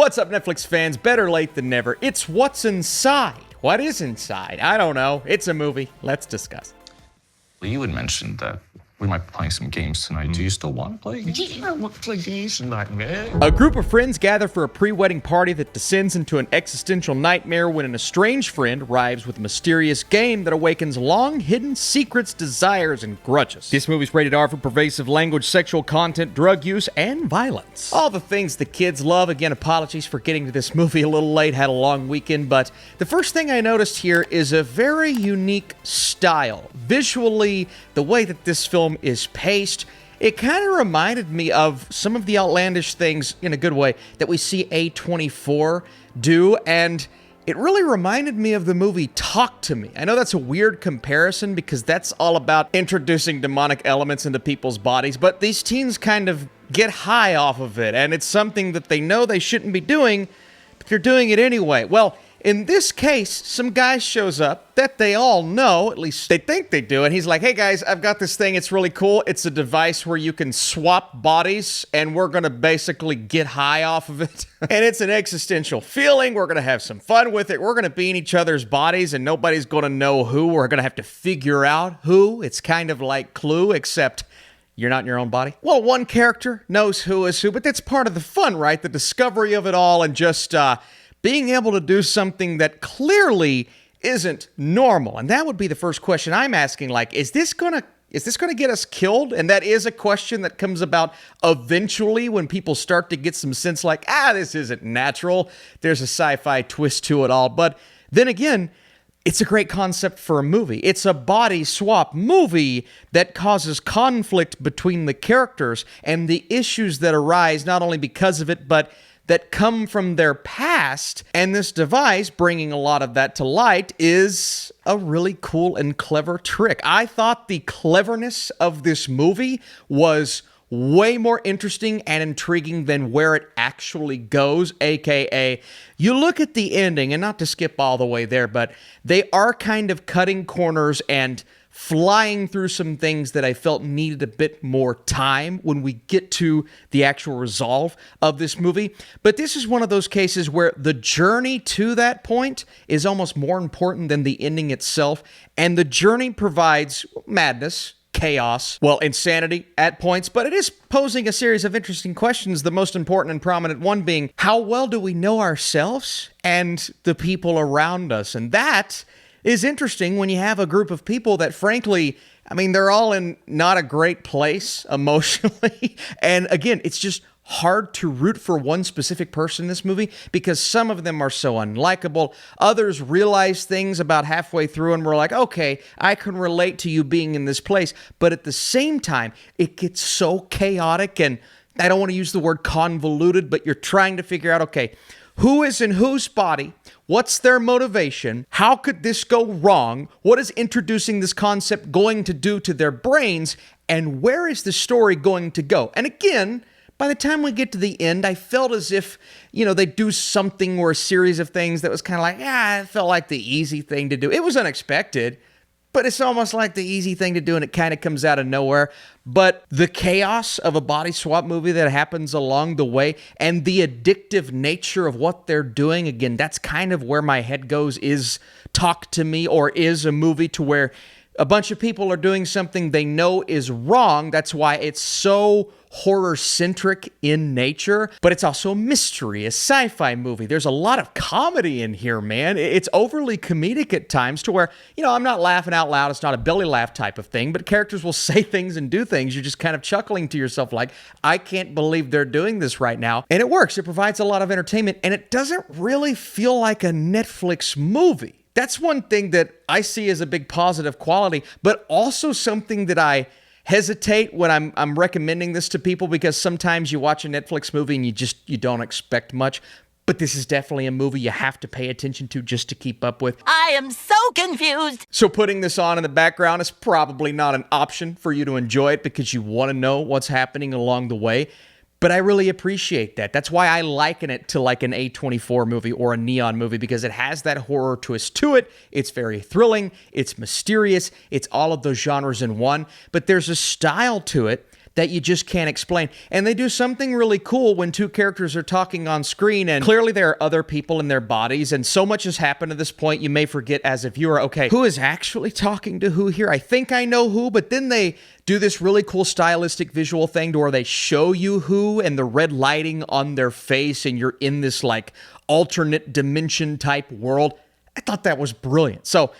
What's up, Netflix fans? Better late than never. It's What's Inside. What is inside? I don't know. It's a movie. Let's discuss. Well, you had mentioned that we might be playing some games tonight. Do you still want to play? Yeah, we'll play games tonight, man. A group of friends gather for a pre-wedding party that descends into an existential nightmare when an estranged friend arrives with a mysterious game that awakens long-hidden secrets, desires, and grudges. This movie's rated R for pervasive language, sexual content, drug use, and violence. All the things the kids love. Again, apologies for getting to this movie a little late, had a long weekend, but the first thing I noticed here is a very unique style. Visually, the way that this film is paced, it kind of reminded me of some of the outlandish things, in a good way, that we see A24 do, and it really reminded me of the movie Talk to Me. I know that's a weird comparison because that's all about introducing demonic elements into people's bodies, but these teens kind of get high off of it, and it's something that they know they shouldn't be doing, but they're doing it anyway. Well, in this case, some guy shows up that they all know, at least they think they do, and he's like, hey guys, I've got this thing, it's really cool. It's a device where you can swap bodies, and we're gonna basically get high off of it. And it's an existential feeling, we're gonna have some fun with it, we're gonna be in each other's bodies, and nobody's gonna know who, we're gonna have to figure out who. It's kind of like Clue, except you're not in your own body. Well, one character knows who is who, but that's part of the fun, right? The discovery of it all, and just, being able to do something that clearly isn't normal. And that would be the first question I'm asking, like, is this gonna get us killed? And that is a question that comes about eventually when people start to get some sense like, this isn't natural. There's a sci-fi twist to it all. But then again, it's a great concept for a movie. It's a body swap movie that causes conflict between the characters and the issues that arise not only because of it, but that come from their past, and this device, bringing a lot of that to light, is a really cool and clever trick. I thought the cleverness of this movie was way more interesting and intriguing than where it actually goes, aka, you look at the ending, and not to skip all the way there, but they are kind of cutting corners and flying through some things that I felt needed a bit more time when we get to the actual resolve of this movie. But this is one of those cases where the journey to that point is almost more important than the ending itself, and the journey provides madness, chaos, well, insanity at points, but it is posing a series of interesting questions, the most important and prominent one being, how well do we know ourselves and the people around us? And that is interesting when you have a group of people that, frankly, I mean, they're all in not a great place emotionally. And again, it's just hard to root for one specific person in this movie because some of them are so unlikable. Others realize things about halfway through and we're like, okay, I can relate to you being in this place. But at the same time, it gets so chaotic, and I don't want to use the word convoluted, but you're trying to figure out, okay, who is in whose body? What's their motivation? How could this go wrong? What is introducing this concept going to do to their brains? And where is the story going to go? And again, by the time we get to the end, I felt as if, they do something or a series of things that was kind of like, it felt like the easy thing to do. It was unexpected, but it's almost like the easy thing to do, and it kind of comes out of nowhere. But the chaos of a body swap movie that happens along the way and the addictive nature of what they're doing, again, that's kind of where my head goes, is Talk to Me, or is a movie to where a bunch of people are doing something they know is wrong. That's why it's so horror-centric in nature, but it's also a mystery, a sci-fi movie. There's a lot of comedy in here, man. It's overly comedic at times to where, I'm not laughing out loud. It's not a belly laugh type of thing, but characters will say things and do things. You're just kind of chuckling to yourself like, I can't believe they're doing this right now. And it works. It provides a lot of entertainment, and it doesn't really feel like a Netflix movie. That's one thing that I see as a big positive quality, but also something that I hesitate when I'm recommending this to people, because sometimes you watch a Netflix movie and you don't expect much. But this is definitely a movie you have to pay attention to just to keep up with. I am so confused. So putting this on in the background is probably not an option for you to enjoy it because you want to know what's happening along the way. But I really appreciate that. That's why I liken it to like an A24 movie or a Neon movie, because it has that horror twist to it. It's very thrilling. It's mysterious. It's all of those genres in one. But there's a style to it that you just can't explain. And they do something really cool when two characters are talking on screen, and clearly there are other people in their bodies, and so much has happened to this point, you may forget as a viewer, okay, who is actually talking to who here? I think I know who, but then they do this really cool stylistic visual thing to where they show you who, and the red lighting on their face, and you're in this like alternate dimension type world. I thought that was brilliant. So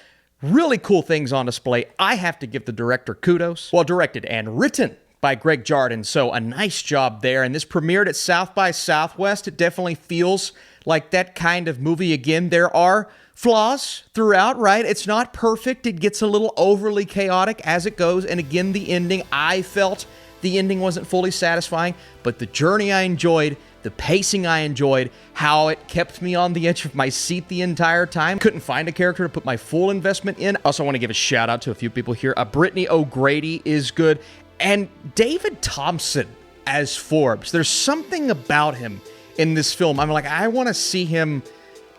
really cool things on display. I have to give the director kudos. Well, directed and written by Greg Jardin, so a nice job there. And this premiered at South by Southwest. It definitely feels like that kind of movie. Again, there are flaws throughout, right? It's not perfect. It gets a little overly chaotic as it goes. And again, the ending, I felt the ending wasn't fully satisfying, but the journey I enjoyed, the pacing I enjoyed, how it kept me on the edge of my seat the entire time. Couldn't find a character to put my full investment in. Also want to give a shout out to a few people here. Brittany O'Grady is good. And David Thompson as Forbes. There's something about him in this film. I'm like, I want to see him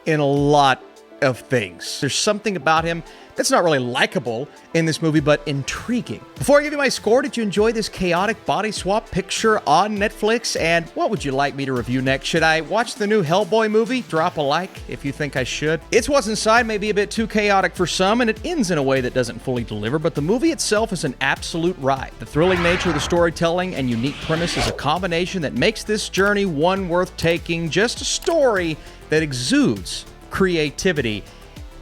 in a lot of things. There's something about him that's not really likable in this movie, but intriguing. Before I give you my score, did you enjoy this chaotic body swap picture on Netflix? And what would you like me to review next? Should I watch the new Hellboy movie? Drop a like if you think I should. It's What's Inside may be a bit too chaotic for some, and it ends in a way that doesn't fully deliver, but the movie itself is an absolute ride. The thrilling nature of the storytelling and unique premise is a combination that makes this journey one worth taking. Just a story that exudes creativity,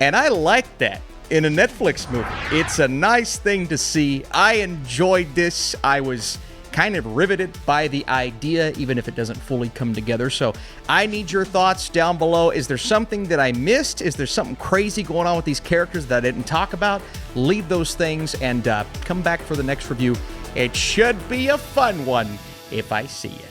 and I like that in a Netflix movie. It's a nice thing to see. I enjoyed this. I was kind of riveted by the idea, even if it doesn't fully come together. So I need your thoughts down below. Is there something that I missed? Is there something crazy going on with these characters that I didn't talk about? Leave those things and come back for the next review. It should be a fun one if I see you.